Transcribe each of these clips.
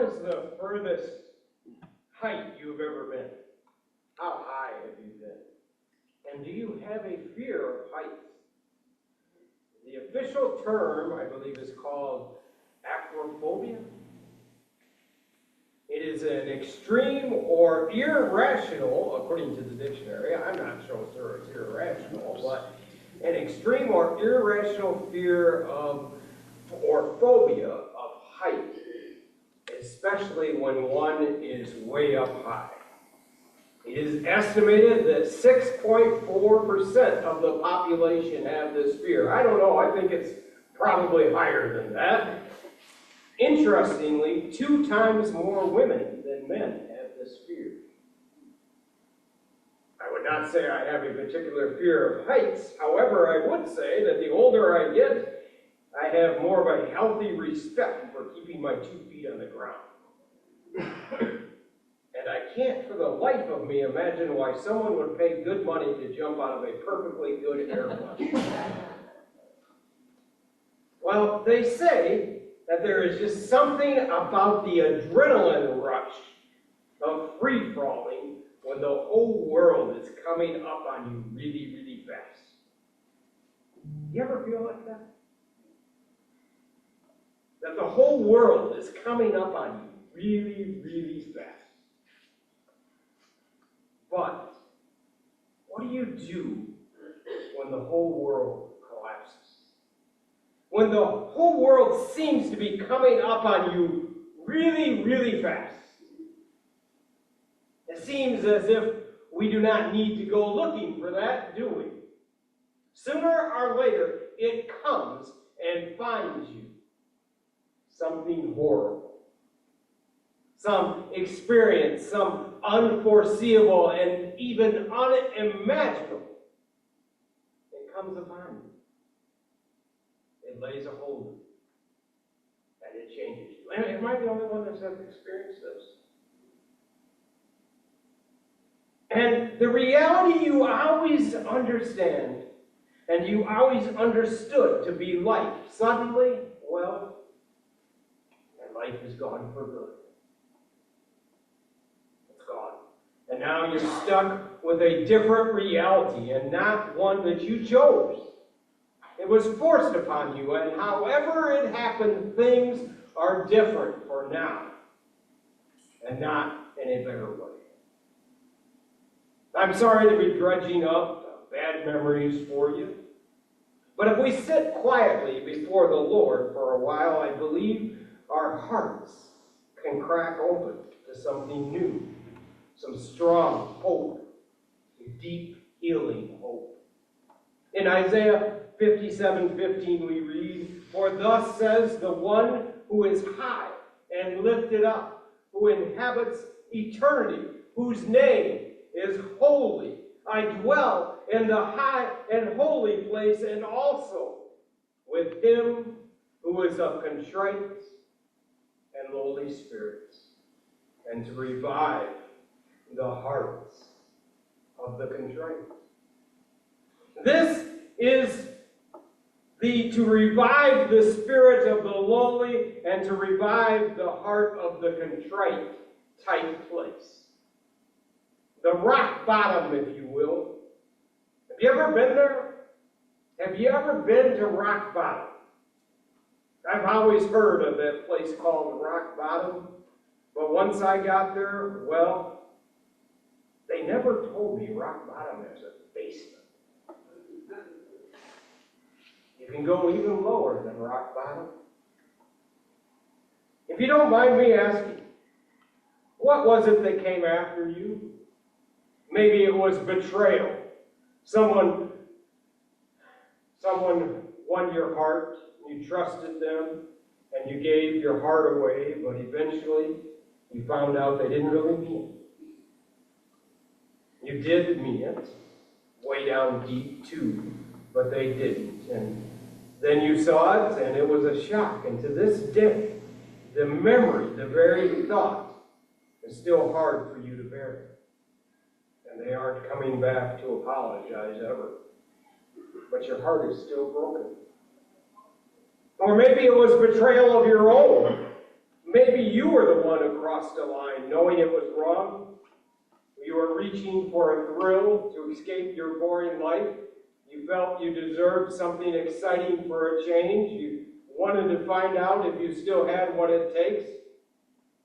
is the furthest height you've ever been? How high have you been? And do you have a fear of heights? The official term, I believe, is called acrophobia. It is an extreme or irrational, according to the dictionary, I'm not sure it's irrational, but an extreme or irrational fear of, or phobia of height, especially when one is way up high. It is estimated that 6.4% of the population have this fear. I don't know, I think it's probably higher than that. Interestingly, 2 times more women than men have this fear. I would not say I have a particular fear of heights. However, I would say that the older I get, I have more of a healthy respect for keeping my 2 feet on the ground. And I can't for the life of me imagine why someone would pay good money to jump out of a perfectly good airplane. Well, they say that there is just something about the adrenaline rush of free-falling when the whole world is coming up on you really, really fast. You ever feel like that? That the whole world is coming up on you really, really fast. But what do you do when the whole world collapses? When the whole world seems to be coming up on you really, really fast. It seems as if we do not need to go looking for that, do we? Sooner or later, it comes and finds you. Something horrible. Some experience, some unforeseeable and even unimaginable. It comes upon you. It lays a hold of you. And it changes you. Am I the only one that's ever experienced this? And the reality you always understand, and you always understood to be life, suddenly, well, and life is gone for good. It's gone. And now you're stuck with a different reality, and not one that you chose. It was forced upon you, and however it happened, things are different for now, and not in a better way. I'm sorry to be dredging up bad memories for you, but if we sit quietly before the Lord for a while, I believe our hearts can crack open to something new, some strong hope, deep healing hope. In Isaiah 57:15 we read, "For thus says the one who is high and lifted up, who inhabits eternity, whose name is holy. I dwell in the high and holy place, and also with him who is of contrite and lowly spirits, and to revive the hearts of the contrite." This is to revive the spirit of the lowly and to revive the heart of the contrite type place. The rock bottom, if you will. Have you ever been there? Have you ever been to rock bottom? I've always heard of that place called rock bottom, but once I got there, well, they never told me rock bottom has a basement. You can go even lower than rock bottom. If you don't mind me asking, what was it that came after you? Maybe it was betrayal. Someone won your heart, you trusted them, and you gave your heart away, but eventually you found out they didn't really mean it. You did mean it, way down deep too, but they didn't. And then you saw it, and it was a shock. And to this day, the memory, the very thought, is still hard for you to bear. And they aren't coming back to apologize ever. But your heart is still broken. Or maybe it was betrayal of your own. Maybe you were the one who crossed a line knowing it was wrong. You were reaching for a thrill to escape your boring life. You felt you deserved something exciting for a change. You wanted to find out if you still had what it takes.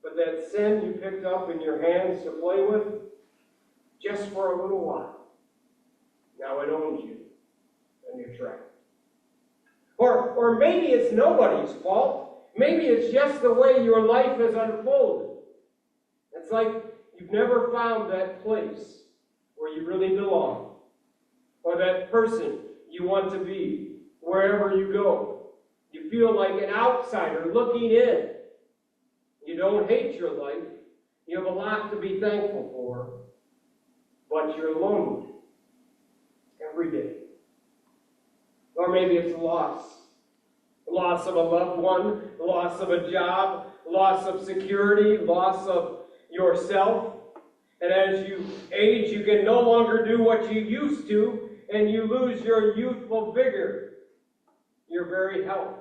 But that sin you picked up in your hands to play with, just for a little while, now it owns you, and you're trapped. Or maybe it's nobody's fault. Maybe it's just the way your life has unfolded. It's like you've never found that place where you really belong, or that person you want to be wherever you go. You feel like an outsider looking in. You don't hate your life. You have a lot to be thankful for, but you're lonely every day. Or maybe it's loss. Loss of a loved one, loss of a job, loss of security, loss of yourself. And as you age, you can no longer do what you used to, and you lose your youthful vigor, your very health.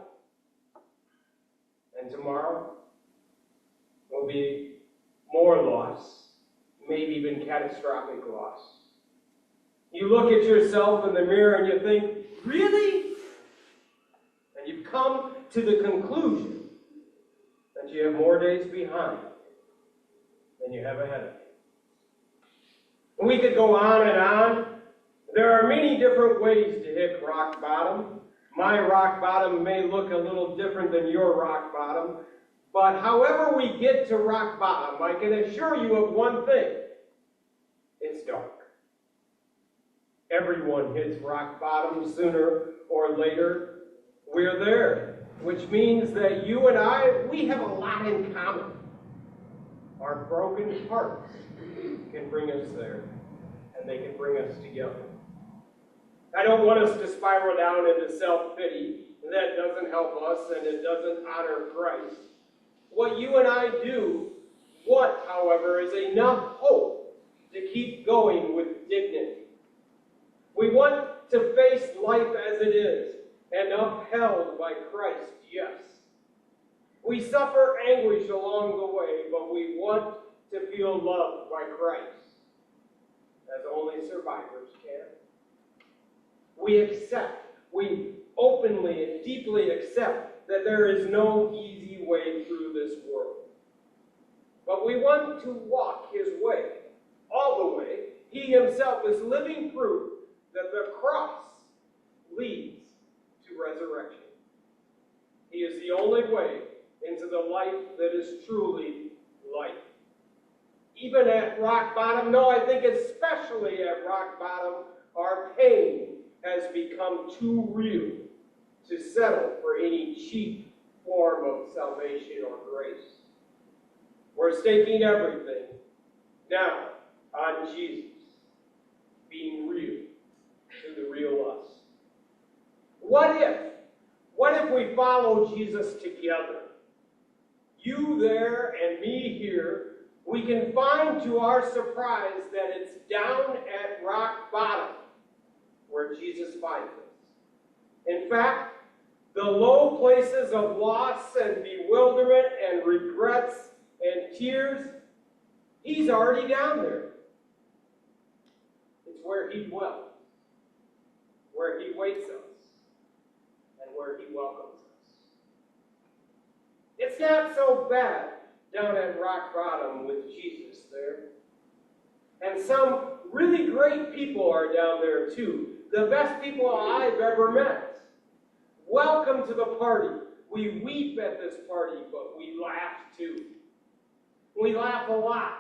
And tomorrow will be more loss, maybe even catastrophic loss. You look at yourself in the mirror and you think, really? And you've come to the conclusion that you have more days behind than you have ahead of you. And we could go on and on. There are many different ways to hit rock bottom. My rock bottom may look a little different than your rock bottom. But however we get to rock bottom, I can assure you of one thing. It's dark. Everyone hits rock bottom sooner or later. We're there, which means that you and I, we have a lot in common. Our broken hearts can bring us there, and they can bring us together. I don't want us to spiral down into self-pity. That doesn't help us, and it doesn't honor Christ. What you and I do want, however, is enough hope to keep going with dignity. We want to face life as it is and upheld by Christ, yes. We suffer anguish along the way, but we want to feel loved by Christ, as only survivors can. We openly and deeply accept that there is no easy way through this world. But we want to walk His way, all the way. He Himself is living proof that the cross leads to resurrection. He is the only way into the life that is truly life. Even at rock bottom, no, I think especially at rock bottom, our pain has become too real to settle for any cheap form of salvation or grace. We're staking everything now on Jesus, being real to the real us. What if we follow Jesus together? You there and me here, we can find to our surprise that it's down at rock bottom where Jesus finds us. In fact, the low places of loss and bewilderment and regrets and tears, He's already down there. It's where He dwells, where He waits us, and where He welcomes us. It's not so bad down at rock bottom with Jesus there. And some really great people are down there too. The best people I've ever met. Welcome to the party. We weep at this party, but we laugh too. We laugh a lot,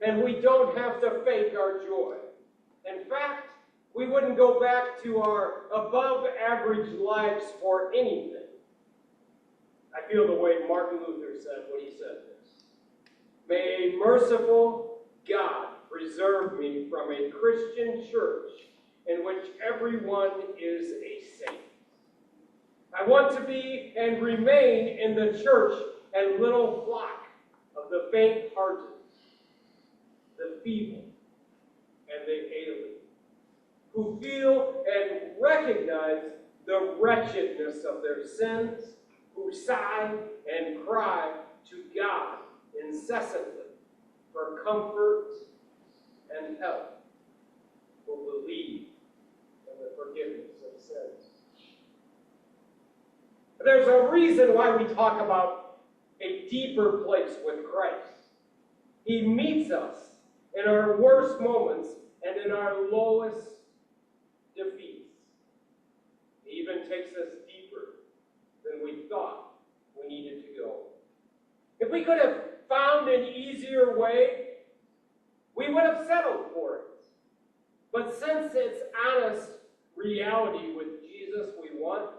and we don't have to fake our joy. In fact, we wouldn't go back to our above-average lives for anything. I feel the way Martin Luther said when he said this. May a merciful God preserve me from a Christian church in which everyone is a saint. I want to be and remain in the church and little flock of the faint-hearted, the feeble, and the alien, who feel and recognize the wretchedness of their sins, who sigh and cry to God incessantly for comfort and help will believe in the forgiveness of sins. There's a reason why we talk about a deeper place with Christ. He meets us in our worst moments and in our lowest defeats. He even takes us deeper than we thought we needed to go. If we could have found an easier way, we would have settled for it. But since it's honest reality with Jesus we want,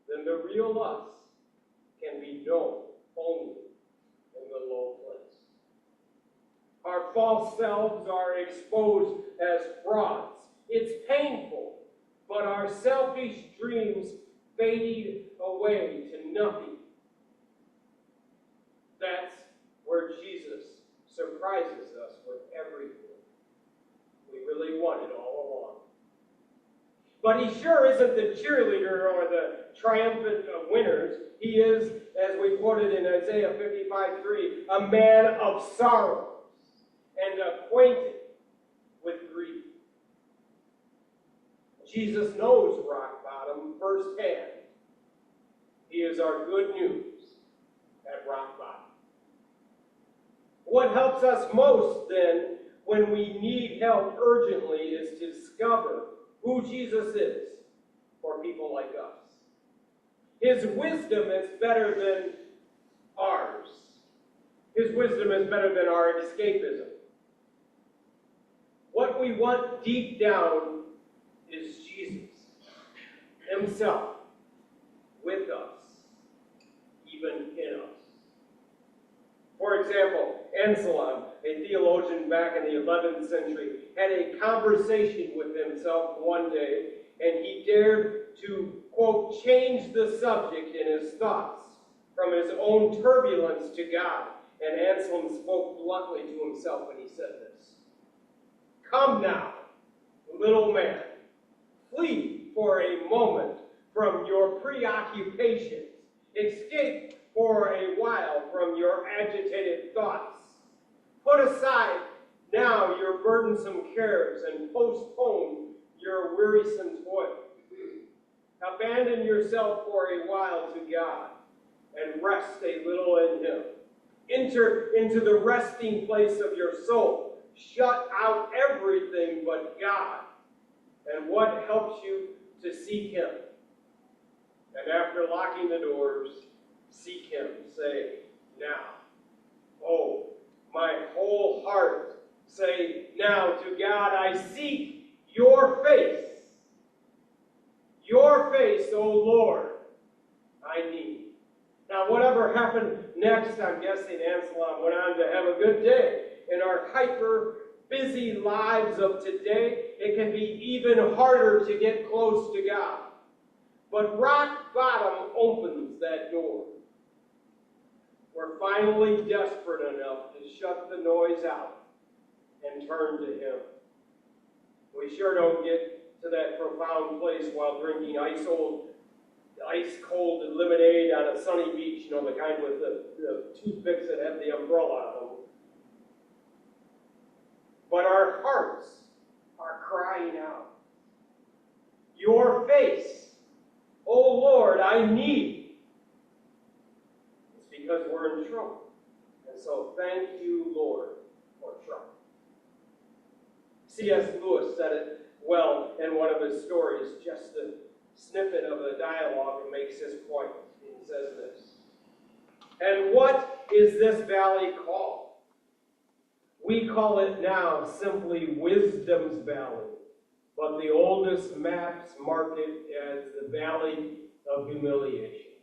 then the real us can be known only in the low place. Our false selves are exposed as frauds. It's painful, but our selfish dreams fade away to nothing. That's where Jesus surprises us with everything we really wanted all along. But he sure isn't the cheerleader or the triumphant winners. He is, as we quoted in Isaiah 55:3, a man of sorrows and acquainted with grief. Jesus knows rock bottom firsthand. He is our good news at rock bottom. What helps us most, then, when we need help urgently is to discover who Jesus is for people like us. His wisdom is better than ours. His wisdom is better than our escapism. What we want deep down is Jesus himself with us, even in us. For example, Anselm, a theologian back in the 11th century, had a conversation with himself one day, and he dared to, quote, change the subject in his thoughts from his own turbulence to God. And Anselm spoke bluntly to himself when he said this. Come now, little man, flee for a moment from your preoccupations. Escape for a while from your agitated thoughts. Put aside now your burdensome cares and postpone your wearisome toil. Abandon yourself for a while to God and rest a little in him. Enter into the resting place of your soul. Shut out everything but God and what helps you to seek him. And after locking the doors, seek him. Say, now, oh, my whole heart, say, now to God I seek your face. Your face, O Lord, I need. Now, whatever happened next, I'm guessing Anselm went on to have a good day. In our hyper-busy lives of today, it can be even harder to get close to God. But rock bottom opens that door. We're finally desperate enough to shut the noise out and turn to him. We sure don't get to that profound place while drinking ice-cold lemonade on a sunny beach, you know, the kind with the toothpicks that have the umbrella on them. But our hearts are crying out. Your face, O Lord, I need. It's because we're in trouble. And so thank you, Lord, for trouble. C.S. Lewis said it well in one of his stories, just a snippet of a dialogue that makes his point. He says this. And what is this valley called? We call it now simply Wisdom's Valley, but the oldest maps mark it as the Valley of Humiliation.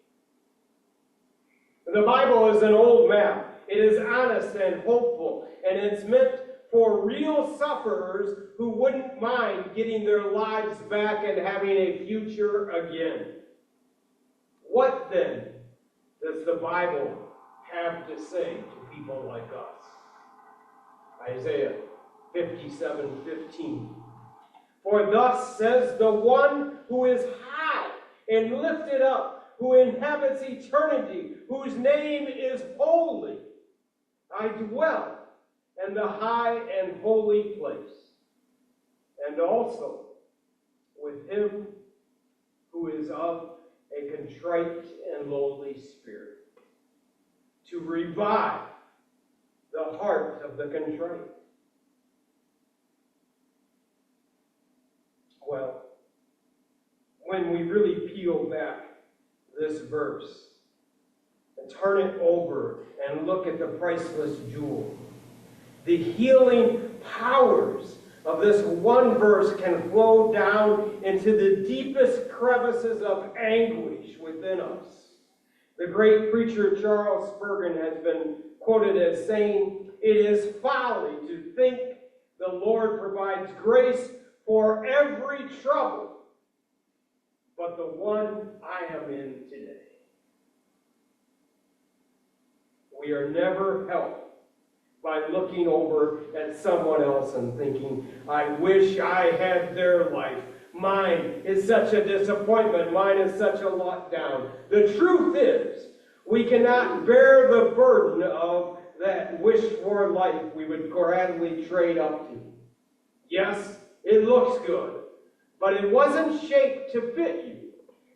The Bible is an old map. It is honest and hopeful, and it's meant for real sufferers who wouldn't mind getting their lives back and having a future again. What then does the Bible have to say to people like us? Isaiah 57:15. For thus says the one who is high and lifted up, who inhabits eternity, whose name is holy. I dwell in the high and holy place, and also with him who is of a contrite and lowly spirit, to revive the heart of the contrite. Well, when we really peel back this verse and turn it over and look at the priceless jewel, the healing powers of this one verse can flow down into the deepest crevices of anguish within us. The great preacher Charles Spurgeon has been quoted as saying, "It is folly to think the Lord provides grace for every trouble, but the one I am in today." We are never helped by looking over at someone else and thinking, "I wish I had their life. Mine is such a disappointment. Mine is such a letdown." The truth is, we cannot bear the burden of that wished-for life we would gladly trade up to. Yes, it looks good, but it wasn't shaped to fit you.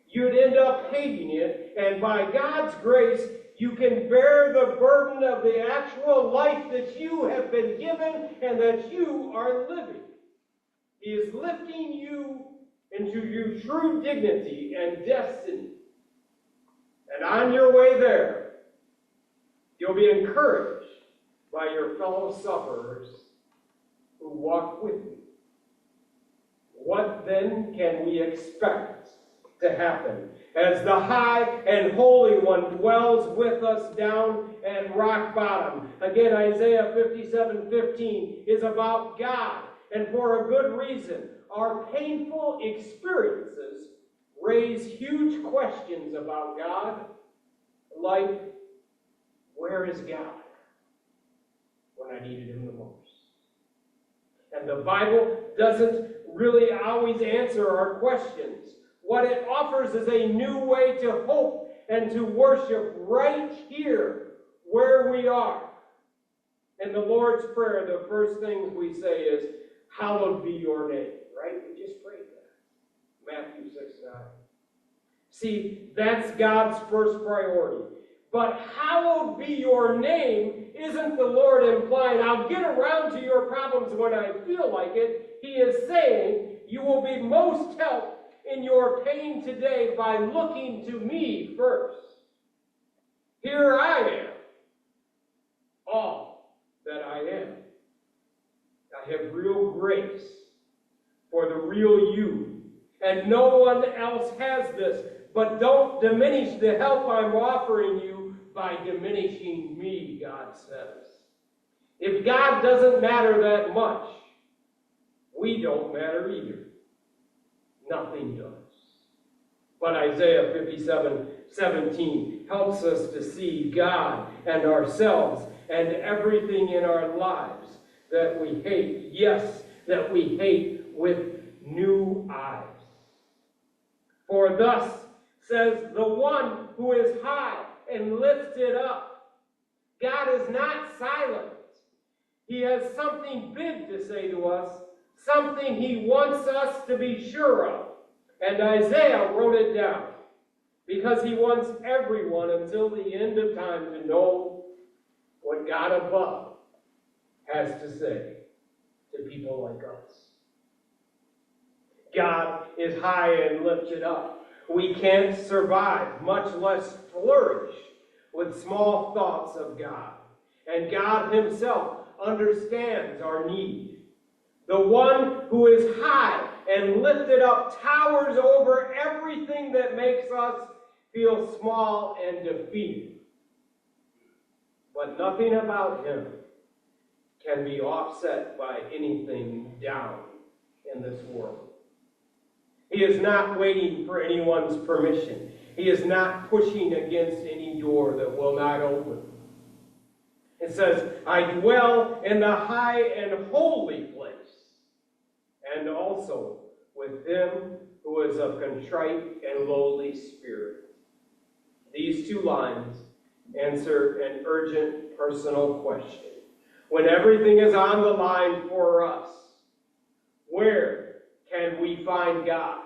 You'd end up hating it, and by God's grace, you can bear the burden of the actual life that you have been given and that you are living. He is lifting you into your true dignity and destiny. And on your way there, you'll be encouraged by your fellow sufferers who walk with you. What then can we expect to happen as the high and holy one dwells with us down at rock bottom? Again, Isaiah 57:15 is about God, and for a good reason. Our painful experiences raise huge questions about God, like, where is God when I needed him the most? And the Bible doesn't really always answer our questions. What it offers is a new way to hope and to worship right here where we are. In the Lord's Prayer, the first thing we say is, "Hallowed be your name." Right? We just prayed that. Matthew 6:9. See, that's God's first priority. But hallowed be your name isn't the Lord implying, "I'll get around to your problems when I feel like it." He is saying, you will be most helped in your pain today by looking to me first. Here I am, all that I am. I have real grace for the real you, and no one else has this. But don't diminish the help I'm offering you by diminishing me, God says. If God doesn't matter that much, we don't matter either. Nothing does. But Isaiah 57:17 helps us to see God and ourselves and everything in our lives that we hate. Yes, that we hate with new eyes. For thus says the one who is high and lifted up. God is not silent. He has something big to say to us, something he wants us to be sure of. And Isaiah wrote it down because he wants everyone until the end of time to know what God above has to say to people like us. God is high and lifted up. We can't survive, much less flourish, with small thoughts of God. And God himself understands our need. The one who is high and lifted up towers over everything that makes us feel small and defeated. But nothing about him can be offset by anything down in this world. He is not waiting for anyone's permission. He is not pushing against any door that will not open. It says, I dwell in the high and holy place, and also with him who is of contrite and lowly spirit. These two lines answer an urgent personal question. When everything is on the line for us, where can we find God?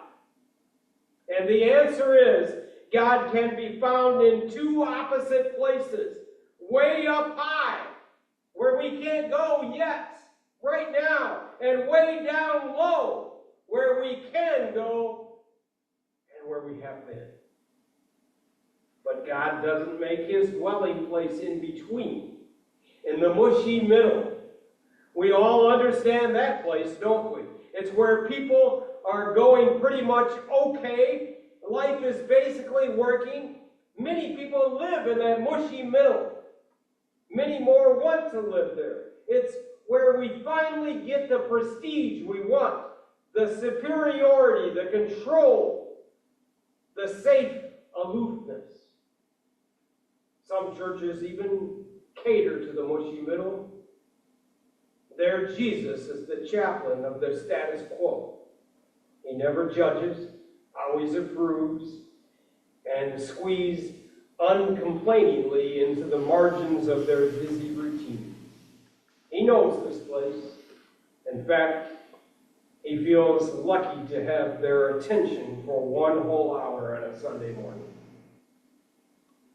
And the answer is, God can be found in two opposite places. Way up high, where we can't go yet, right now, and way down low, where we can go and where we have been. But God doesn't make his dwelling place in between, in the mushy middle. We all understand that place, don't we? It's where people are going pretty much okay. Life is basically working. Many people live in that mushy middle. Many more want to live there. It's where we finally get the prestige we want, the superiority, the control, the safe aloofness. Some churches even cater to the mushy middle. There, Jesus is the chaplain of the status quo. He never judges, always approves, and squeezes uncomplainingly into the margins of their busy routine. He knows this place. In fact, he feels lucky to have their attention for one whole hour on a Sunday morning.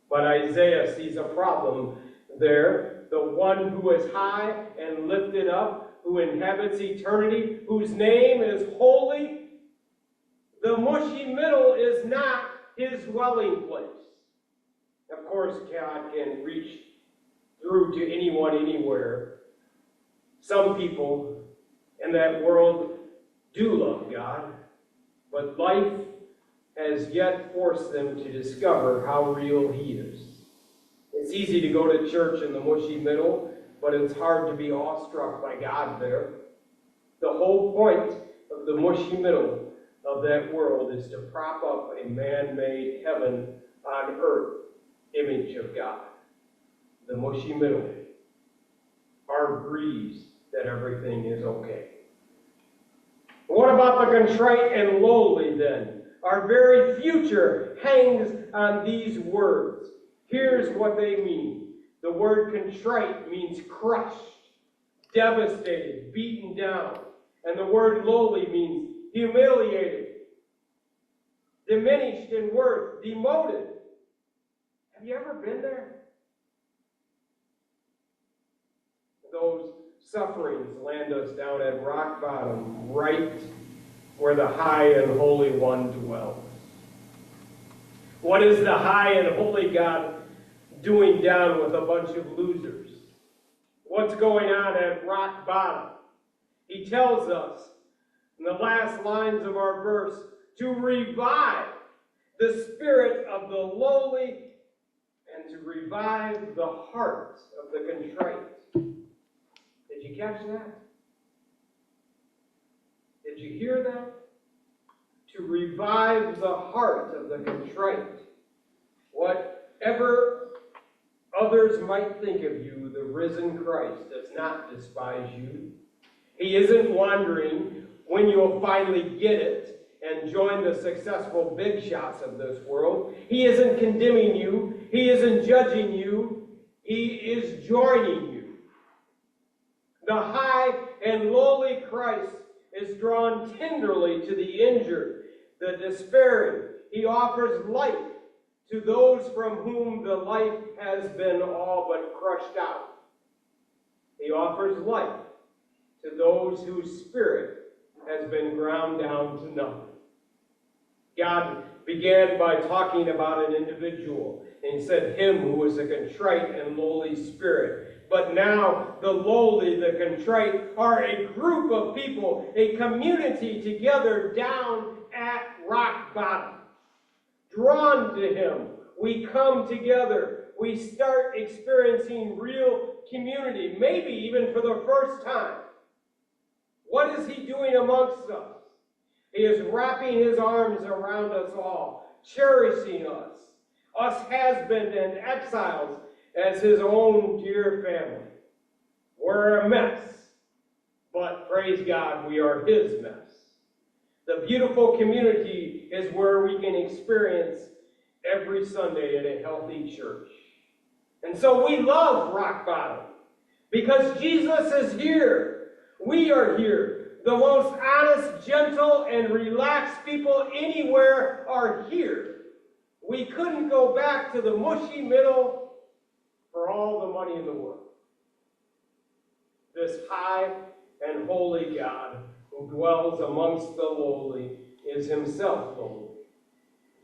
But Isaiah sees a problem there. The one who is high and lifted up, who inhabits eternity, whose name is holy. The mushy middle is not his dwelling place. Of course, God can reach through to anyone, anywhere. Some people in that world do love God, but life has yet forced them to discover how real he is. It's easy to go to church in the mushy middle, but it's hard to be awestruck by God there. The whole point of the mushy middle of that world is to prop up a man-made heaven on earth image of God. The mushy middle agrees that everything is okay. What about the contrite and lowly then? Our very future hangs on these words. Here's what they mean. The word contrite means crushed, devastated, beaten down. And the word lowly means humiliated, diminished in worth, demoted. Have you ever been there? Those sufferings land us down at rock bottom, right where the high and holy one dwells. What is the high and holy God doing down with a bunch of losers? What's going on at rock bottom? He tells us in the last lines of our verse to revive the spirit of the lowly and to revive the hearts of the contrite. Did you catch that? Did you hear that? To revive the heart of the contrite. Whatever others might think of you, the risen Christ does not despise you. He isn't wondering when you'll finally get it and join the successful big shots of this world. He isn't condemning you. He isn't judging you. He is joining you. The high and lowly Christ is drawn tenderly to the injured, the despairing. He offers life to those from whom the life has been all but crushed out. He offers life to those whose spirit has been ground down to nothing. God began by talking about an individual, and he said, him who was a contrite and lowly spirit. But now the lowly, the contrite, are a group of people, a community together down at rock bottom. Drawn to him, we come together. We start experiencing real community, maybe even for the first time. What is he doing amongst us? He is wrapping his arms around us all, cherishing us has-been and exiles, as his own dear family. We're a mess, but praise God, we are his mess. The beautiful community is where we can experience every Sunday in a healthy church. And so we love Rock Bottom because Jesus is here. We are here. The most honest, gentle, and relaxed people anywhere are here. We couldn't go back to the mushy middle for all the money in the world. This high and holy God who dwells amongst the lowly is himself lowly.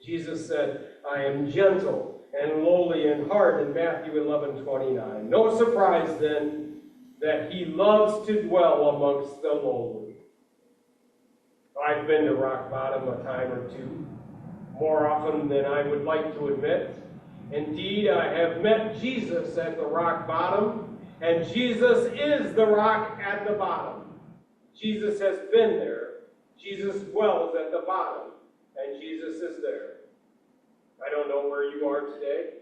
Jesus said, I am gentle and lowly in heart in Matthew 11:29. No surprise then that he loves to dwell amongst the lowly. I've been to Rock Bottom a time or two, more often than I would like to admit. Indeed, I have met Jesus at the rock bottom, and Jesus is the rock at the bottom. Jesus has been there. Jesus dwells at the bottom, and Jesus is there. I don't know where you are today.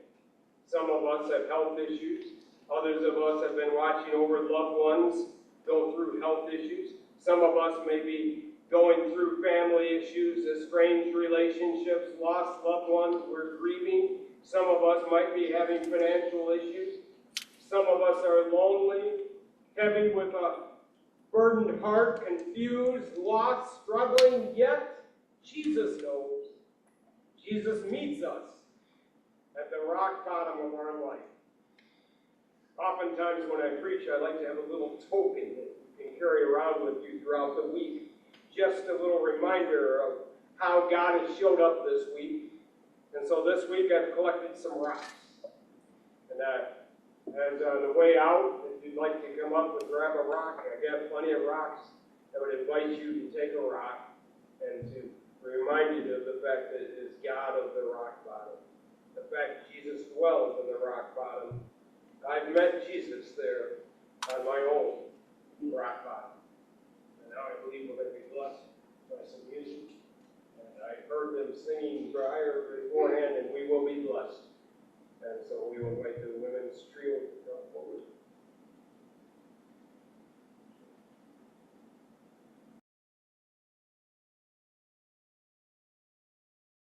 Some of us have health issues. Others of us have been watching over loved ones go through health issues. Some of us may be going through family issues, estranged relationships, lost loved ones. We're grieving. Some of us might be having financial issues. Some of us are lonely, heavy with a burdened heart, confused, lost, struggling, yet Jesus knows. Jesus meets us at the rock bottom of our life. Oftentimes when I preach, I like to have a little token that you can carry around with you throughout the week. Just a little reminder of how God has showed up this week. And so this week I've collected some rocks. And as on the way out, if you'd like to come up and grab a rock, I got plenty of rocks. I would invite you to take a rock and to remind you of the fact that it is God of the rock bottom. The fact Jesus dwells in the rock bottom. I've met Jesus there on my own rock bottom. And now I believe we're going to be blessed by some music. And I heard them singing prior beforehand, and we will be blessed. And so we will invite the women's trio to come forward.